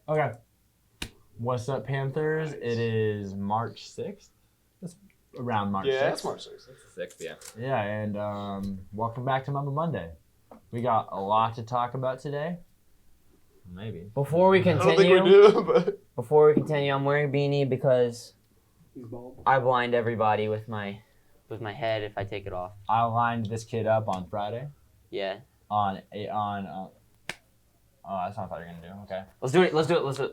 Okay. What's up, Panthers? Nice. It is March 6th. It's around March 6th. Yeah, it's March 6th. It's the 6th, yeah. Yeah, and welcome back to Mumble Monday. We got a lot to talk about today. Maybe. Before we continue, I don't think we do, but... Before we continue, I'm wearing a beanie because he's bald. I blind everybody with my head if I take it off. I lined this kid up on Friday. Yeah. Oh, that's not what I thought you were gonna do. Okay. Let's do it. Wasn't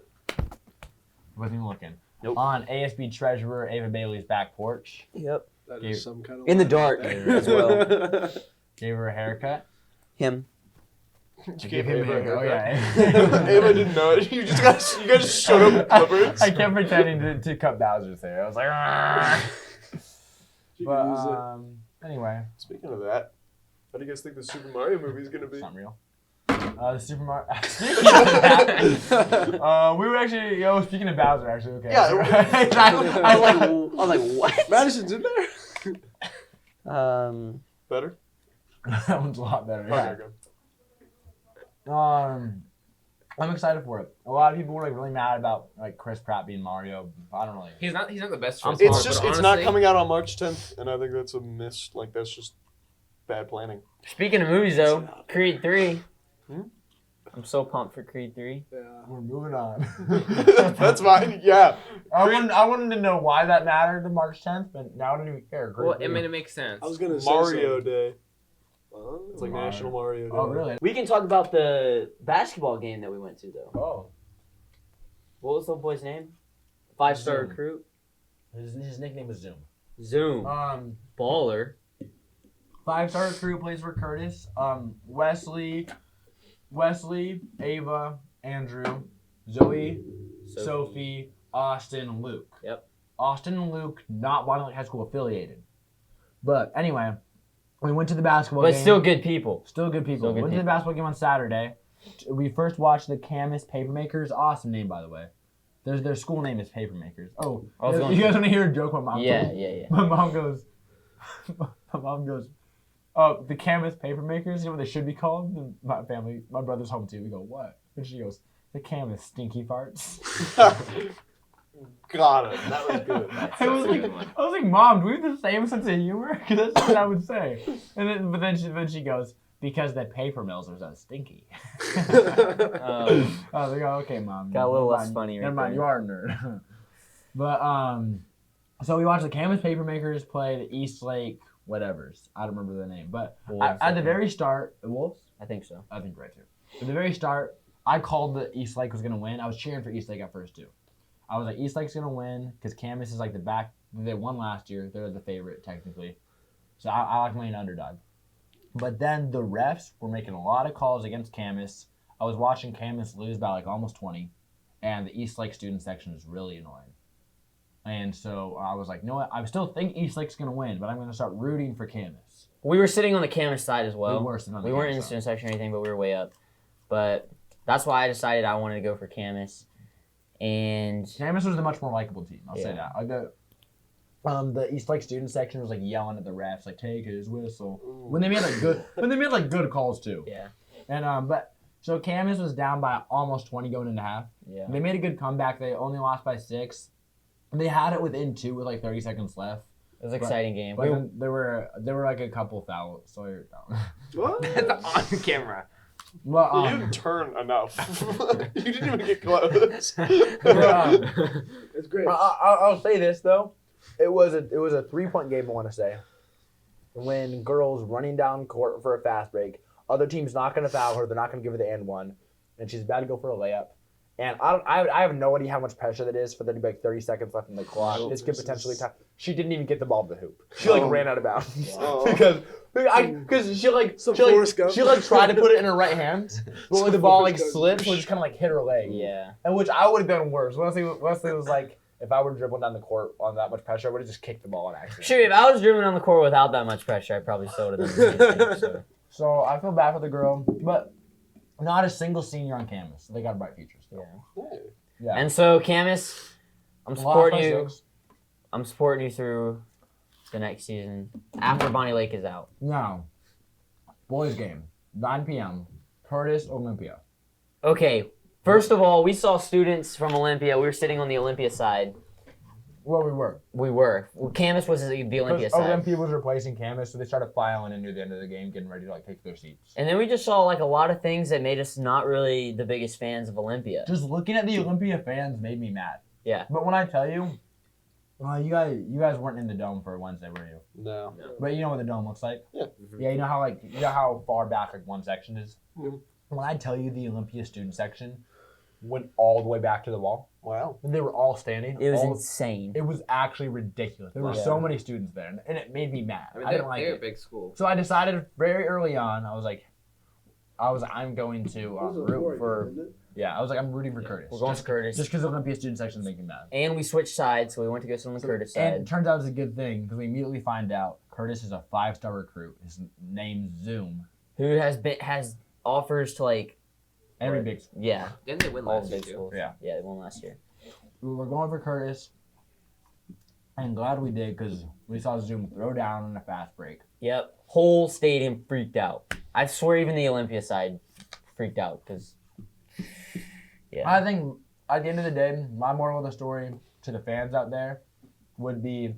even looking. Nope. On ASB treasurer Ava Bailey's back porch. Yep. That is some kind of in the lie. dark as well. Gave her a haircut. Him. You gave Ava a haircut? Oh yeah. Ava didn't know it. You guys just showed up with clippers. I kept pretending to cut Bowser's hair. I was like, but anyway. Speaking of that, how do you guys think the Super Mario movie is gonna be? It's not real. The Super Mario. Speaking of that, we were actually, speaking of Bowser, actually, okay. Yeah. I was like, what? Madison's in there. Better? That one's a lot better. Okay, Yeah. go. I'm excited for it. A lot of people were like really mad about like Chris Pratt being Mario. I don't really. He's not the best choice. It's not coming out on March 10th, and I think that's a miss. Like that's just bad planning. Speaking of movies, though, Creed 3. I'm so pumped for Creed 3. Yeah. We're moving on. That's fine. Yeah. I wanted to know why that mattered to March 10th, but now I don't even care. Well, it makes sense. I was gonna say Mario something. Day. It's like National Mario Day. Oh, really? We can talk about the basketball game that we went to, though. Oh. What was the boy's name? 5-star Zoom. recruit? His nickname was Zoom. Zoom. Baller. 5-star recruit plays for Curtis. Wesley, Ava, Andrew, Zoe, Sophie, Austin, and Luke. Yep. Austin and Luke, not Wyoming High School affiliated. But anyway, we went to the basketball game. But still good people. Still good people. Went to the basketball game on Saturday. We first watched the Camas Papermakers. Awesome name, by the way. Their school name is Papermakers. Oh, you guys want to hear a joke my mom told? Yeah. My mom goes, oh, the Camas Papermakers, you know what they should be called? And my brother's home too. We go, what? And she goes, the Camas Stinky Farts. Got it. That was good. I was like, Mom, do we have the same sense of humor? Because that's what I would say. But then she goes, because the paper mills are so stinky. I was like, oh, okay, Mom. Got a little less funny right Never mind, there. you are a nerd. But, so we watched the Camas Papermakers play the East Lake whatevers. I don't remember the name. But at the very start, the Wolves? I think so. I think right too. At the very start, I called that East Lake was going to win. I was cheering for East Lake at first too. I was like, East Lake's going to win because Camas is like the back. They won last year. They're the favorite technically. So I like playing underdog. But then the refs were making a lot of calls against Camas. I was watching Camas lose by like almost 20. And the East Lake student section is really annoying. And so I was like, you know what? I still think East Lake's going to win, but I'm going to start rooting for Camas. We were sitting on the Camas side as well. We were sitting on the We weren't in the Camas student section or anything, but we were way up. But that's why I decided I wanted to go for Camas. And Camas was the much more likable team. I'll say Yeah. that. The East Lake student section was like yelling at the refs, like take his whistle. When they made good calls too. yeah. And so Camas was down by almost 20 going into half. Yeah. They made a good comeback. They only lost by 6. They had it within 2 with like 30 seconds left. It was an exciting game. But then there were like a couple fouls. Sawyer down. What? That's on camera. Well, You didn't turn enough. You didn't even get close. It's great. I'll say this though, it was a 3-point game. I want to say, when girls running down court for a fast break, other team's not going to foul her. They're not going to give her the and one, and she's about to go for a layup. And I have no idea how much pressure that is for there to be like 30 seconds left in the clock. This could potentially tie. She didn't even get the ball to the hoop. She ran out of bounds because she tried to put it in her right hand, but when the ball like slipped, so it just kind of like hit her leg. Yeah. And which I would have done worse. Wesley was like, if I were dribbling down the court on that much pressure, I would have just kicked the ball on accident. Sure, if I was dribbling on the court without that much pressure, I probably still would have done the same thing. So I feel bad for the girl, but not a single senior on Camas. So they got a bright future still. Yeah. And so, Camas, I'm supporting you. 6. I'm supporting you through the next season after Bonnie Lake is out. Now, boys game, 9 p.m. Curtis Olympia. Okay, First of all, we saw students from Olympia. We were sitting on the Olympia side. Well, we were. We were. Well, Camus was the Olympia Because side. Olympia was replacing Camus, so they started filing in near the end of the game, getting ready to like take their seats. And then we just saw like a lot of things that made us not really the biggest fans of Olympia. Just looking at the Olympia fans made me mad. Yeah. But when I tell you, you guys weren't in the dome for Wednesday, were you? No. But you know what the dome looks like? Yeah. Yeah, you know how far back like one section is? Mhm. When I tell you the Olympia student section went all the way back to the wall, Wow. and they were all standing. It was all- insane. It was actually ridiculous. There were Yeah. so many students there, and it made me mad. I mean, I didn't like they're a it. big school. So I decided very early on, I'm going to root for. Yeah, I was like, I'm rooting for Curtis. We're going to Curtis. Just because the Olympia student section is making me mad. And we switched sides, so we went to go sit on the Curtis And it side. turns out it's a good thing because we immediately find out Curtis is a 5-star recruit. His name's Zoom. Who has offers to like Every big school. yeah, Didn't they win all last the year big too? schools. Yeah. Yeah, they won last year. We were going for Curtis. I'm glad we did because we saw Zoom throw down on a fast break. Yep. Whole stadium freaked out. I swear even the Olympia side freaked out because yeah. I think at the end of the day, my moral of the story to the fans out there would be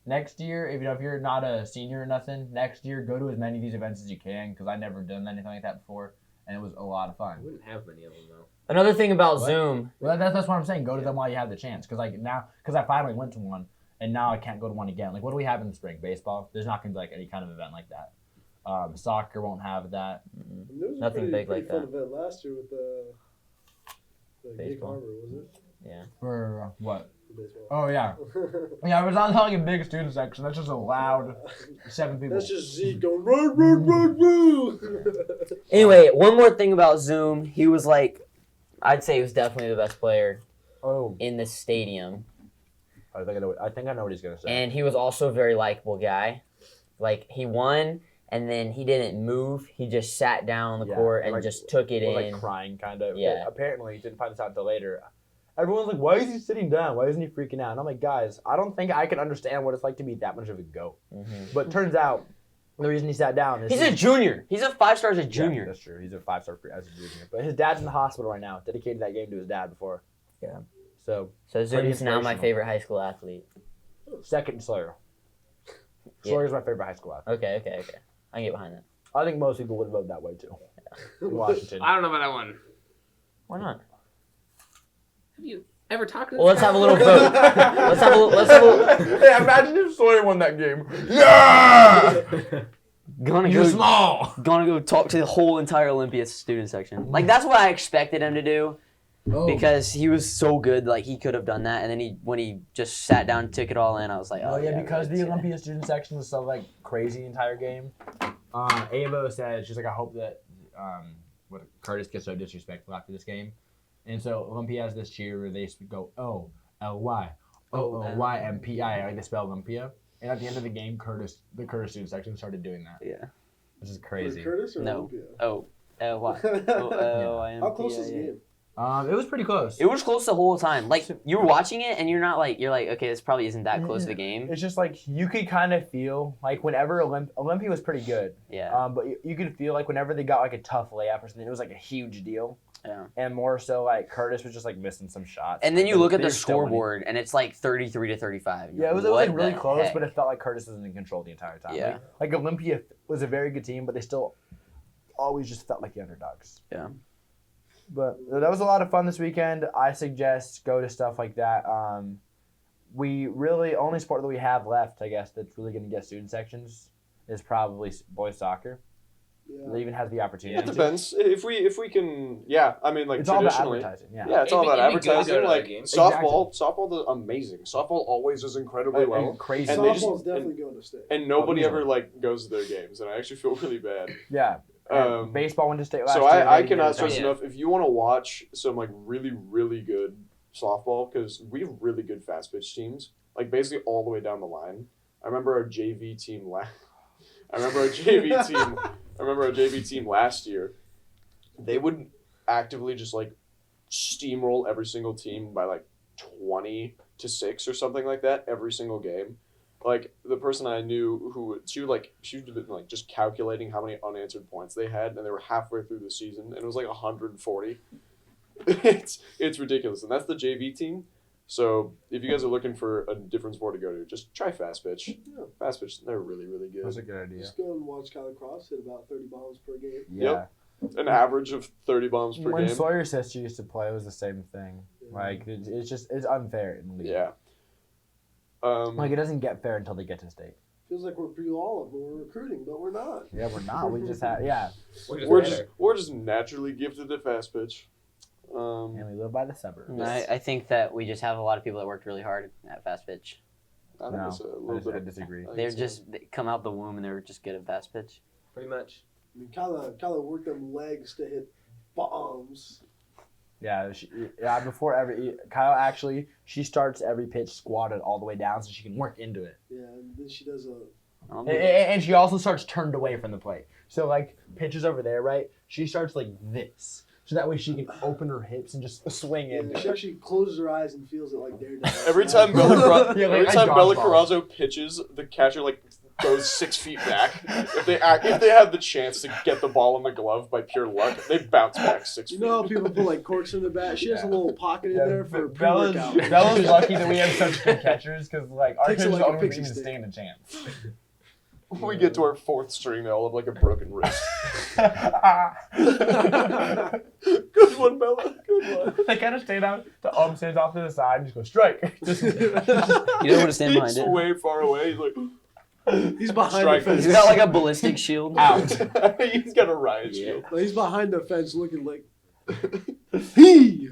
next year, if you're not a senior or nothing, next year go to as many of these events as you can because I never done anything like that before, and it was a lot of We fun. wouldn't have many of them though. Another thing about What? Zoom, Well, that's what I'm saying. Go to them while you have the chance, because I finally went to one, and now I can't go to one again. Like, what do we have in the spring? Baseball. There's not gonna be like any kind of event like that. Soccer won't have that. There was a Nothing big like fun that. event last year with the Gig Baseball. Harbor, was it? yeah. For what? Baseball. Oh yeah, yeah. But it's not like a big student section. That's just a loud 7 people. That's just Zeke going run, run, run, run. Anyway, one more thing about Zoom. He was like, I'd say he was definitely the best player Oh, in the stadium. I think I know what he's gonna say. And he was also a very likable guy. Like, he won, and then he didn't move. He just sat down on the Yeah, court and like- just took it was in. like crying, kind of. Yeah. Apparently, he didn't find this out until later. Everyone's like, "Why is he sitting down? Why isn't he freaking out?" And I'm like, "Guys, I don't think I can understand what it's like to be that much of a goat." Mhm. But turns out, the reason he sat down is He's a junior. He's a 5-star as a Yeah, junior. that's true. He's a 5-star as a junior. But his dad's in the hospital right now. Dedicated that game to his dad before. Yeah. So So Zoom's now my inspirational. favorite high school athlete. second to Sawyer. Yeah. Sawyer's my favorite high school athlete. Okay. I can get behind that. I think most people would vote that way too. In Washington. I don't know about that one. Why not? Have you ever talked to Well, let's have a little vote. Let's have a little. Hey, imagine if Sawyer won that game. Yeah! You're small. Gonna go talk to the whole entire Olympia student section. Like, that's what I expected him to do Oh. because he was so good. Like, he could have done that, and then when he just sat down and took it all in, I was like, Oh yeah, because right, the yeah. Olympia student section was so like crazy the entire game. Ava said she's like, I hope that what Curtis gets so disrespectful after this game, and so Olympia has this cheer where they go OLY OOYMPI, like they spell Olympia, and at the end of the game, the Curtis student section started doing that. Yeah. This is Was crazy. it Curtis or No. Olympia? How How close was the game? It was pretty close. It was close the whole time. Like, you're watching it, and you're like, okay, this probably isn't that close to the game. It's just like you could kind of feel like whenever Olympia was pretty good. Yeah. But you could feel like whenever they got like a tough layup or something, it was like a huge deal. Yeah. And more so like Curtis was just like missing some shots. And then you look at the They're still winning. scoreboard, and it's like 33-35. Yeah, it was What like really the close, heck? but it felt like Curtis was in control the entire time. Yeah. Like Olympia was a very good team, but they still always just felt like the underdogs. Yeah. But that was a lot of fun this weekend. I suggest go to stuff like that. We really only sport that we have left, I guess, that's really going to get student sections is probably boys soccer. Yeah. It even has the opportunity. It depends. If we can, yeah. I mean, like It's all about traditionally, advertising. Yeah. yeah, it's all It'd about be good to go advertising. to Like that game. softball does amazing. Softball always does incredibly well, Crazy. And they just- Softball's definitely going to stay. and nobody easily. ever like goes to their games, and I actually feel really bad. Yeah. And baseball went to state last So year. I They cannot didn't stress get it enough, if you want to watch some like really, really good softball, because we have really good fast pitch teams, like basically all the way down the line. I remember our JV team last year. They would actively just like steamroll every single team by like 20-6 or something like that every single game. Like the person I knew she would been like just calculating how many unanswered points they had, and they were halfway through the season, and it was like 140. It's ridiculous, and that's the JV team. So if you guys are looking for a different sport to go to, just try fast pitch. Yeah. Fast pitch, they're really, really good. That's a good idea. Just go and watch Kyler Cross hit about 30 bombs per game. Yeah. An average of 30 bombs per When game. Sawyer's sister used to play, it was the same thing. Yeah. Like it's unfair in the league. Yeah. Like it doesn't get fair until they get to state. Feels like we're pretty all of when we're recruiting, but we're not. Yeah, we're not. We just have we're just naturally gifted at fast pitch. and we live by the suburbs. I think that we just have a lot of people that worked really hard at fast pitch. I think No, it's a little I bit. disagree. They come out the womb and they're just good at fast pitch. Pretty much. I mean, Kyler worked them legs to hit bombs. Yeah, before Kyle actually, she starts every pitch squatted all the way down so she can work into it. Yeah, and then she does a. And she also starts turned away from the plate. So like pitches over there, right? She starts like this. So that way she can open her hips and just swing in. Yeah, she actually closes her eyes and feels it like Daredevil. Every time Bella Yeah, like every I time Bella dodgeball. Carrazzo pitches, the catcher like goes 6 feet back. If they have the chance to get the ball in the glove by pure luck, they bounce back 6 You feet. know how people put like corks in the bat? She has a little pocket in there for Bella's pre-workout. lucky that we have such good catchers because like our Takes it catchers like a don't pixie even stick. stand a chance. When we get to our 4th string, they all have like a broken wrist. Good one, Bella. Good one. They kind of stay down. The ump stands off to the side and just go strike. Just, You don't want to stand behind He's it. way far away. He's like He's behind Strike. the fence. He's got like a ballistic shield. out. he's got a riot shield. Like, he's behind the fence looking like. He.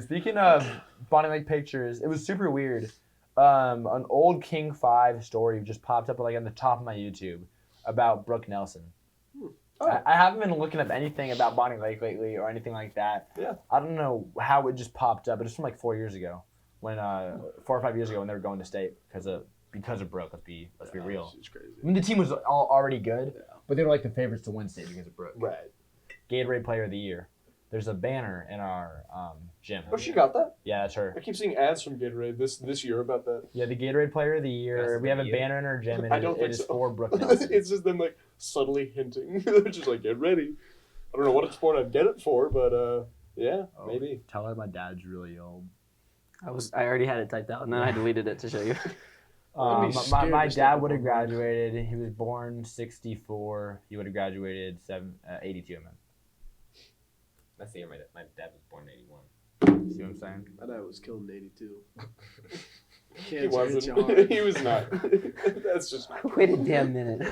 Speaking of Bonnie Lake pictures, it was super weird. An old King 5 story just popped up like on the top of my YouTube about Brooke Nelson. Oh. I haven't been looking up anything about Bonnie Lake lately or anything like that. Yeah. I don't know how it just popped up. It was from like 4 years ago, when 4 or 5 years ago when they were going to state because of Brooke. Let's be real. She's crazy. I mean, the team was already good, but they were like the favorites to win state because of Brooke. Right. Gatorade Player of the Year. There's a banner in our gym. Oh, she got that? Yeah, that's her. I keep seeing ads from Gatorade this year about that. Yeah, the Gatorade Player of the Year. That's We have a the banner in our gym, and I don't it think is so. for Brooke Nelson. It's just them like subtly hinting. They're just like, get ready. I don't know what sport I'd get it for, but yeah, maybe. Tell her my dad's really old. I already had it typed out and then I deleted it to show you. I'd be My scared my to step dad up would have on graduated. He was born 64. He would have graduated 82. I meant. That's the year my dad was born in 81. See what I'm saying? My dad was killed in '82. He Cancer hits you wasn't. hard. He was not. That's just. Wait a damn minute.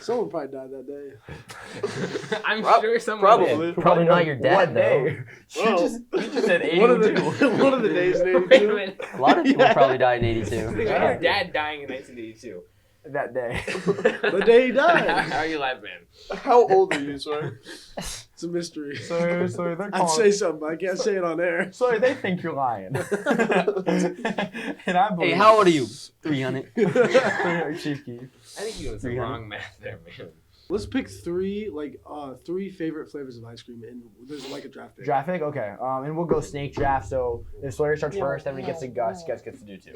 Someone probably died that day. I'm Prob- sure someone probably. did. Probably not your dad, What day? Well, You just said 82. One of the days in Wait a '82. minute. A lot of people Yeah. probably died in Think 82. about your dad dying in 1982. That day. The day he died. How are you alive, man? How old are you, sorry? It's a mystery. Sorry, they're I'd calling. say something, but I can't say it on air. Sorry, they think you're lying. And I believe. Hey, how old are you? 300. Chief Keef. I think you doing some 300. wrong math there, man. Let's pick three favorite flavors of ice cream, and there's like a draft pick. Draft pick? Okay. And we'll go snake draft. So if Sawyer starts first, then when he gets to Gus gets to do two.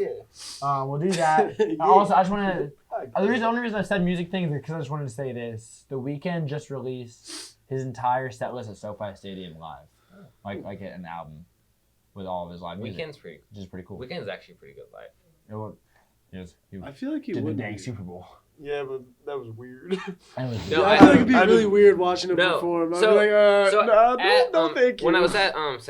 We'll do that. Yeah. Also, I just want to. The only reason I said music thing is because I just wanted to say this. The Weeknd just released his entire set list at SoFi Stadium live, like an album with all of his live music, Weekend's pretty. which is pretty cool. Weekend's actually pretty good live. He I feel like he did the would. dang Super Bowl. Yeah, but that was weird. And it was No, I I- feel like it'd be I really didn't- weird watching him No, perform. I'd so- be like, So no, thank you. When I was at is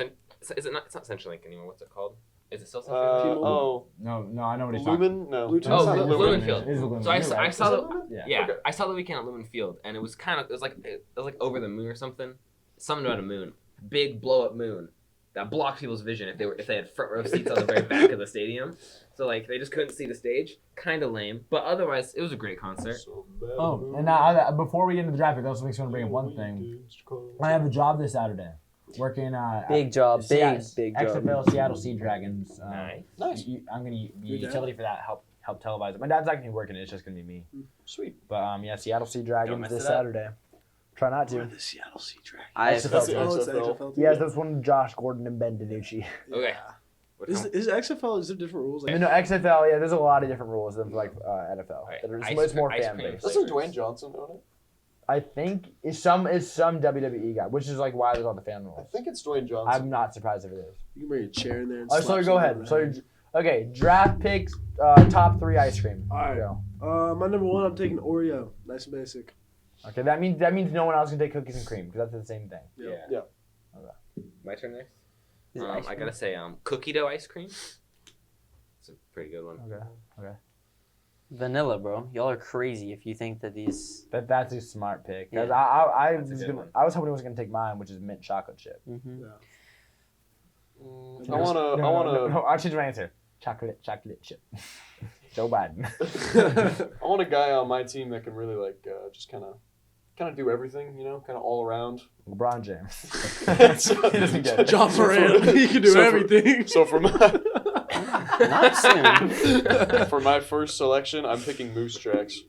it not? It's not CenturyLink anymore. What's it called? Is it still CenturyLink? Oh, no, I know what he's talking. Lumen? No. Lumen? Oh, It's not Lumen Lumen. Field. It is Lumen, So I you're saw, right. I saw the Lumen? Yeah. yeah I saw the Weeknd at Lumen Field, and it was it was like over the moon or something. Something about a moon, big blow up moon that blocked people's vision if they had front row seats on the very back of the stadium. So like they just couldn't see the stage. Kind of lame, but otherwise it was a great concert. So bad. Oh, and now before we get into the draft pick, I also makes me want to bring up one thing. I have a job this Saturday, working Big job. Big job. XFL Seattle Sea Dragons. Nice. Nice. I'm gonna be Your dad? utility for that. Help televise it. My dad's not gonna be working. It's just gonna be me. Sweet. But yeah, Seattle Sea Dragons mess this it up. Saturday. Try not We're to. the Seattle Sea Dragons. XFL. That's the Oh, it's the XFL. XFL team. Yes, that's one of Josh Gordon and Ben DiNucci. Okay. Is XFL, is there different rules? No, XFL. Yeah, there's a lot of different rules than like NFL. Right. It's Ice more cream- fan based. Doesn't Dwayne Johnson own it? I think is some WWE guy, which is like why there's all the fan I rules. think it's Dwayne Johnson. I'm not surprised if it is. You can bring a chair in there. And Oh, slap so go someone ahead. over the So head. okay, draft picks, top 3 ice cream. All right. Go. My number 1, I'm taking Oreo. Nice and basic. Okay, that means no one else can take cookies and cream because that's the same thing. Yeah. My turn next. Is it ice I cream? gotta say, cookie dough ice cream. It's a pretty good one. Okay. Vanilla, bro. Y'all are crazy if you think that these. That's a smart pick. 'Cause Yeah. I That's a good one. was hoping he was gonna take mine, which is mint chocolate chip. Mm-hmm. I wanna. No, I'll change my answer. Chocolate chip. Joe Biden. I want a guy on my team that can really like just kind of do everything, you know, kind of all around. LeBron James. So- He doesn't get it. John Moran. He can do So for- everything. So for my Not soon. for my first selection, I'm picking Moose Tracks.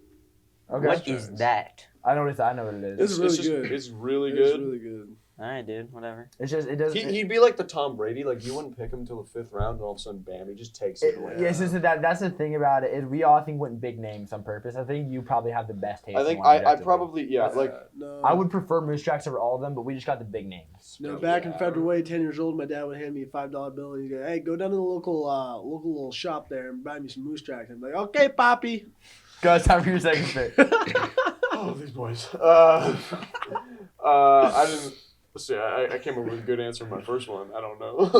Okay. What is that? I know what it is. It's really just, good. It's really It's good. really good. All right, dude. Whatever. It's just it doesn't. He'd be like the Tom Brady. Like you wouldn't pick him until the 5th round, and all of a sudden, bam, he just takes it away. Yeah, it's just that's the thing about it is we all think went big names on purpose. I think you probably have the best taste. I think in wine I objectively. probably like No. I would prefer Moose Tracks over all of them, but we just got the big names. No, back in February, 10 years old, my dad would hand me a $5 bill and he'd go, "Hey, go down to the local little shop there and buy me some Moose Tracks." I'm like, "Okay, Poppy." Go, it's time for your second pick. oh these boys. I didn't. See, I came up with a good answer in my first one. I don't know.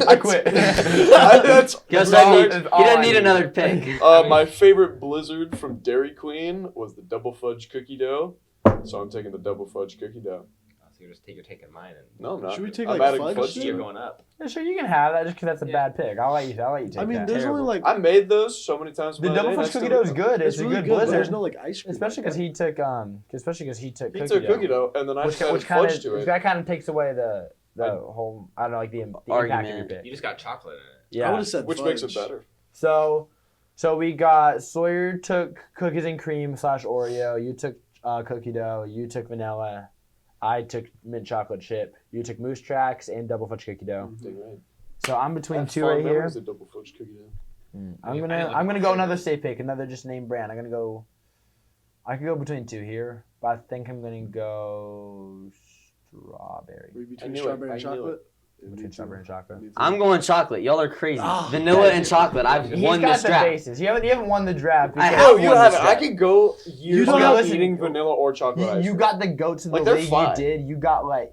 I quit. That's Guess respect. what? He That's all I doesn't need need. another pick. My favorite Blizzard from Dairy Queen was the double fudge cookie dough, so I'm taking the double fudge cookie dough. So you're taking mine and No, I'm not. Should we take, I'm like, adding fudge to you're it. going up. Yeah, sure, you can have that just because that's a Yeah. bad pick. I'll let you take I mean, that. there's only Terrible. like I made those so many times. The when I double did, fudge I still cookie dough is do. good. It's a really good good, but blizzard. there's no like ice cream. Especially because he took He took cookie dough, and then I which just added kind fudge of to it. that kind of takes away the whole I don't know like the impact of your Argument. pick. You just got chocolate in it. I would Yeah. have said Which fudge. makes it better. So we got Sawyer took cookies and cream / Oreo. You took cookie dough. You took vanilla. I took mint chocolate chip. You took Moose Tracks and double fudge cookie dough. Dang right. So I'm between I have two fond right here. memories of double fudge cookie dough. I'm gonna go another safe pick, another just name brand. I could go between two here, but I think I'm gonna go strawberry. Were you between knew it. strawberry and I knew chocolate? Between strawberry and chocolate. Me too. I'm going chocolate. Y'all are crazy. Ah, Vanilla and chocolate. I've He's won got this the draft. bases. You haven't won the draft. I because- have No, you won haven't. this I draft. could go years don't without listen. eating vanilla or chocolate ice You cream. got the goat to the Like, they're league. fine. You did. You got like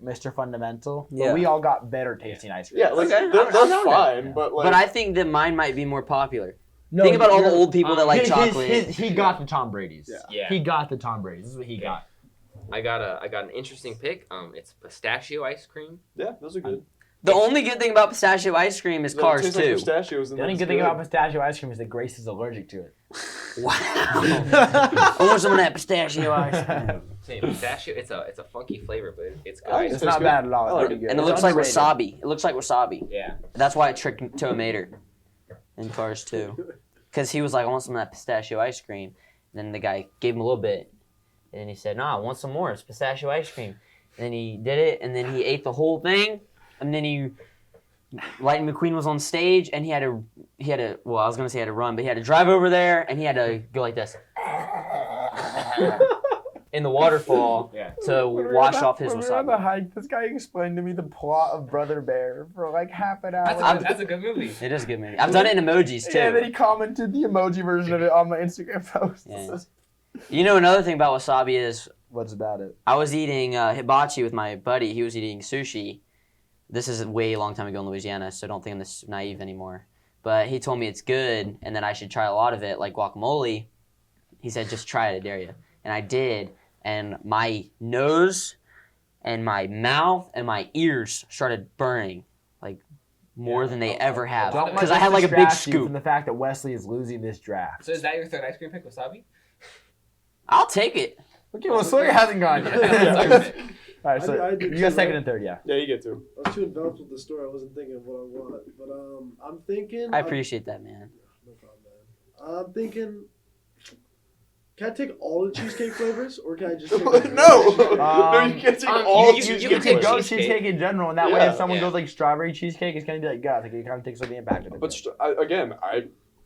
Mr. Fundamental. Yeah. But we all got better tasting ice cream. Yeah, like Okay, they're I'm down with fine, that. but like But I think that mine might be more popular. No, Think about all the you're- old people that like chocolate. He got the Tom Brady's. Yeah. Yeah. He got the Tom Brady's. This is what he got. I got an interesting pick. It's pistachio ice cream. yeah, those are good. The only good thing about pistachio ice cream is It Cars tastes like 2. pistachios, and The only that's good thing about pistachio ice cream is that Grace is allergic to it. Wow. I want some of that pistachio ice cream. Say pistachio. It's a funky flavor, but it's good. Oh, ice It's cream. not good. bad at all. It's I like pretty it. good. And it It's looks like underrated. wasabi. It looks like wasabi. Yeah. That's why it tricked Toa Mater in Cars 2. Because he was like, I want some of that pistachio ice cream. And then the guy gave him a little bit. And then he said, I want some more. It's pistachio ice cream. And then he did it, and then he ate the whole thing. And then Lightning McQueen was on stage, and he had to, well, I was going to say he had to run, but he had to drive over there, and he had to go like this. In the waterfall Yeah. to wash off his When we were on the wasabi. hike, this guy explained to me the plot of Brother Bear for like half an hour. That's a good movie. It is a good movie. I've done it in emojis, too. Yeah, and then he commented the emoji version of it on my Instagram post. Yeah. You know, another thing about wasabi is What's about it? I was eating hibachi with my buddy. He was eating sushi. This is a way long time ago in Louisiana, so don't think I'm this naive anymore. But he told me it's good and that I should try a lot of it, like guacamole. He said, just try it, I dare you. And I did, and my nose and my mouth and my ears started burning, like more than they ever have. Don't let Because I this had like a big distract you scoop. from the fact that Wesley is losing this draft. So is that your third ice cream pick, wasabi? I'll take it. Okay, well, Sawyer hasn't gone yet. That's All right, so I did you too, got second right? and third, yeah. Yeah, you get to. I was too enveloped with the story. I wasn't thinking of what I want. But I'm thinking. I appreciate that, man. No problem, man. I'm thinking. Can I take all the cheesecake flavors, or can I just take no, like, no, you can't take all you cheesecake can take Go flavors. cheesecake in general, and that way Yeah. if someone Yeah. goes like strawberry cheesecake, it's gonna be like, God, like, it kind of takes away the impact of it. But again,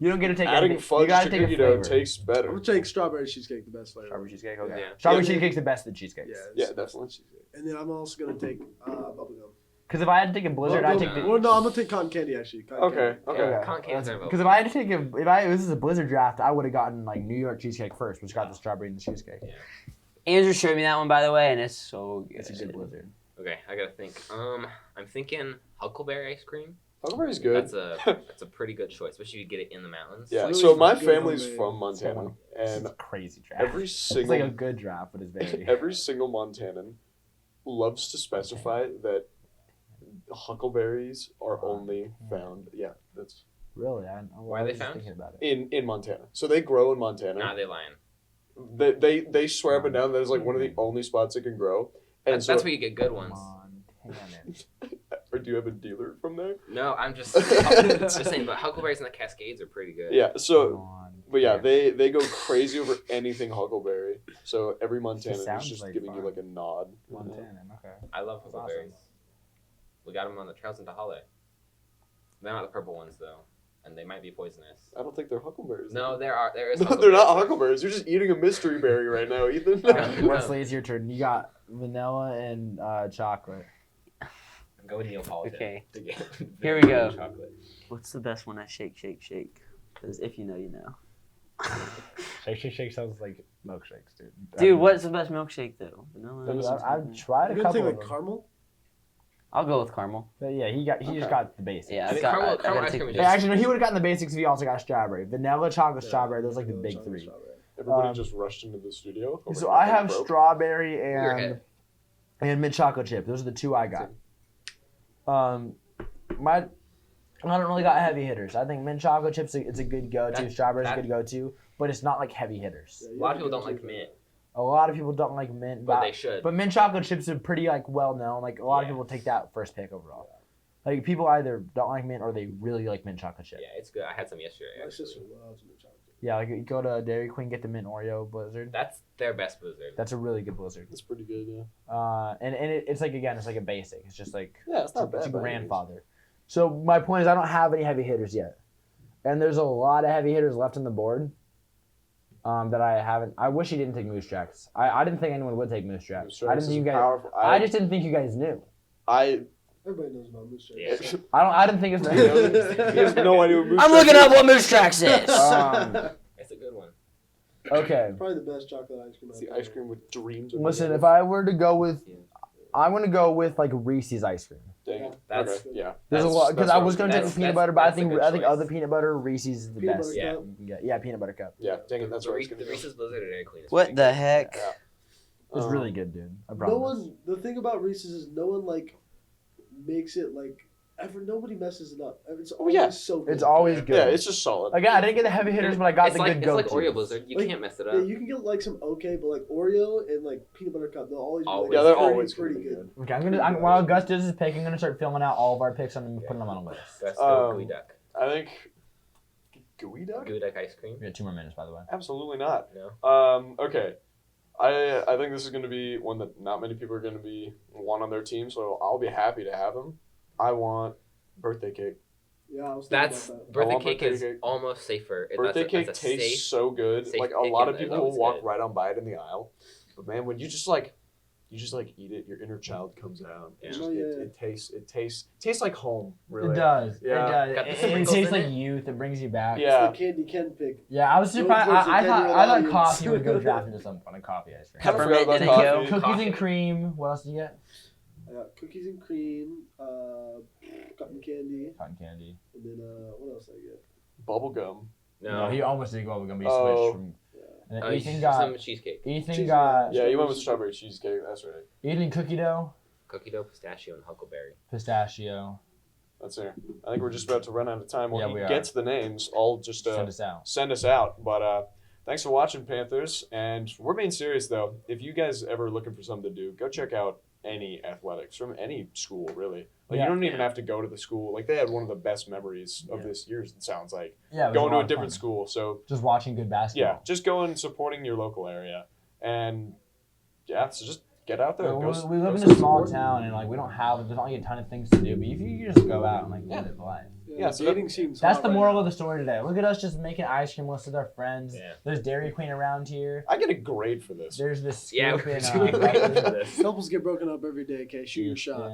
You don't get to take Adding anything. fudge You gotta to take a cookie dough flavor. tastes I'm better. gonna take strawberry cheesecake, the best flavor. Strawberry cheesecake. Okay. Yeah. Strawberry Yeah. cheesecake's the best of the cheesecakes. Yeah, it's- definitely. And then I'm also gonna take bubblegum. Because if I had to take a blizzard, I'd take the. Well, no, I'm gonna take cotton candy actually. Cotton Okay, candy. okay. Cotton candies are Because if I had to take this is a blizzard draft, I would have gotten like New York cheesecake first, which got the strawberry and the cheesecake. Yeah. Andrew showed me that one, by the way, and it's so good. It's a good blizzard. Okay, I gotta think. I'm thinking Huckleberry ice cream. Huckleberry's good. That's a pretty good choice, especially if you get it in the mountains. Yeah, Really so my good family's homemade. from Montana, It's and a crazy draft. every It's like a single good draft, but it's very. every single Montanan loves to specify that huckleberries are only found. Yeah, that's Really, I Why are they was just found? thinking about it. in Montana. So they grow in Montana. Nah, they lying. They swear up and down that it's like one of the only spots it can grow. And That's, so, that's where you get good ones. Montana. or do you have a dealer from there? No, I'm just just saying. But Huckleberries and the Cascades are pretty good. Yeah. So, Montana. but yeah, they go crazy over anything huckleberry. So every Montanan is sounds just like giving you fun. like a nod. Montana. Okay. I love That's Huckleberries. awesome. We got them on the trails in Tahale. They're not the purple ones though, and they might be poisonous. I don't think they're huckleberries. No, there is. No, they're not huckleberries. You're just eating a mystery berry right now, Ethan. Wesley, it's your turn. You got vanilla and chocolate. Go with Neapolitan. Okay. to get Here we go. Chocolate. What's the best one at Shake, Shake, Shake? Because if you know, you know. Shake sounds like milkshakes, dude. Dude, what's the best milkshake, though? Vanilla? I've tried a You're gonna couple take of like them. caramel? I'll go with caramel. But yeah, he just Okay. got the basics. Yeah, I I've think got, caramel- I caramel gotta ice take cream is the Yeah, actually, no, he would have gotten the basics if he also got strawberry. Vanilla, chocolate, strawberry. Those are like the big Chocolate, three. strawberry. Everybody Um, just rushed into the studio. So I have Broke. strawberry Your and head. mint chocolate chip. Those are the two I got. I don't really got heavy hitters. I think mint chocolate chips it's a good go-to. Strawberry's a good go-to, but it's not like heavy hitters. Yeah, A you lot have of to people go don't like to- mint, A lot of people don't like mint, but they should. but mint chocolate chips are pretty like well known. Like a lot of Yeah. people take that first pick overall. Like people either don't like mint or they really like mint chocolate chip. Yeah, it's good. I had some yesterday. My Actually. sister loves mint chocolate. Yeah, like you go to Dairy Queen, get the mint Oreo blizzard. That's their best blizzard. That's a really good blizzard. That's pretty good, yeah. And it's like again, it's like a basic. It's just like Yeah, it's not it's a bad. by any means. grandfather. So my point is, I don't have any heavy hitters yet, and there's a lot of heavy hitters left on the board. That I haven't. I wish he didn't take Moose Tracks. I didn't think anyone would take Moose Tracks. I didn't think you guys. Powerful. I just didn't think you guys knew. Everybody knows about moose Yeah. tracks. I didn't think He has it's. no idea what Moose I'm Tracks looking is. up what Moose Tracks is. It's a good one. Okay. Probably the best chocolate ice cream. It's I've the ever ice cream with dreams. of Listen, it. if I were to go with, Yeah. I'm gonna go with like Reese's ice cream. Dang it. That's- Okay, yeah. There's a That's- lot because that's I what was gonna take that's- the peanut that's- butter, but I that's a think good I think choice. other peanut butter Reese's is the Peanut best. butter Yeah. cup. You can get. Yeah, peanut butter cup. Yeah, dang it, that's the, what I was the gonna do. Reese's Blizzard at Dairy Queen. Is What pretty the good. heck? Yeah. It's Um, really good, dude. I No promise. one. The thing about Reese's is no one like makes it like ever. Nobody messes it up. It's always yeah. so good. It's always good. Yeah, it's just solid. Again, I didn't get the heavy hitters, but I got It's the like good it's go like Oreo Blizzard. You Like, can't mess it Yeah, up. you can get like some okay, but like Oreo and like peanut butter cup, they'll always be Always. like Yeah, they're pretty, always pretty gonna be good. Okay, while Gus does his pick, I'm gonna start filling out all of our picks and putting them on a list. Best go Um, Gooey Duck. I think gooey duck? Gooey Duck ice cream. We got 2 more minutes, by the way. Absolutely not. No. Okay. I think this is going to be one that not many people are going to be want on their team, so I'll be happy to have him. I want birthday cake. Yeah, I was thinking That's about that. birthday want cake birthday is cake. almost safer. Birthday cake that's a tastes safe. so good. safe Like a pick lot in of there. people That will was walk good. right on by it in the aisle, but man, when you just like eat it, your inner child comes out. Yeah. It's just, Oh, yeah. it tastes like home. Really. It does. Yeah. It Got the does. It sprinkles tastes in like it. youth. It brings you back. Yeah. It's the Candy Ken pick. Yeah, I was Those surprised. words are I thought genuine coffee audience. would go draft into some fun of coffee ice cream. Kinda forgot Peppermint about and a coffee. Cookies Coffee. and cream. What else do you get? I got cookies and cream, cotton candy, Cotton candy. and then what else did I get? Bubble gum. No. he almost did go. We're gonna be Oh. switched from. And then Oh, Ethan some got. cheesecake. Ethan Cheese- got. Yeah, you went with strawberry cheesecake. That's right. Ethan cookie dough, Cookie dough, pistachio, and huckleberry. pistachio. That's it. I think we're just about to run out of time. When Yeah, he we are. gets the names, I'll just Send us out. send us out. But thanks for watching, Panthers. And we're being serious, though. If you guys ever looking for something to do, go check out any athletics from any school, really. Like, Yeah. you don't even have to go to the school. Like, they had one of the best memories of Yeah. this year, it sounds like. Yeah, it was Going to lot a of different fun. school. So, Just watching good basketball. yeah, just go and supporting your local area. And, yeah, so just get out there. We Go, live go in a see small sport. town and like we don't have there's not like a ton of things to do. But if you just go out and like live life. Yeah, so dating seems. That's hot the right moral now. of the story today. Look at us just making ice cream lists with our friends. Yeah. There's Dairy Queen around here. I get a grade for this. There's this Yeah, scoop we're in, doing great for this. Couples get broken up every day. Okay, shoot your shot.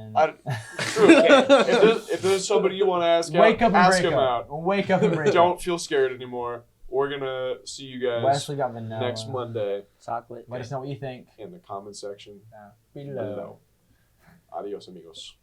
True. If there's somebody you want to ask Wake out, up and ask break him up. out. Wake up and break up. Don't feel scared anymore. We're gonna see you guys Wesley got vanilla. next Monday Chocolate. Let us know what you think in the comment section below. below. Adios, amigos.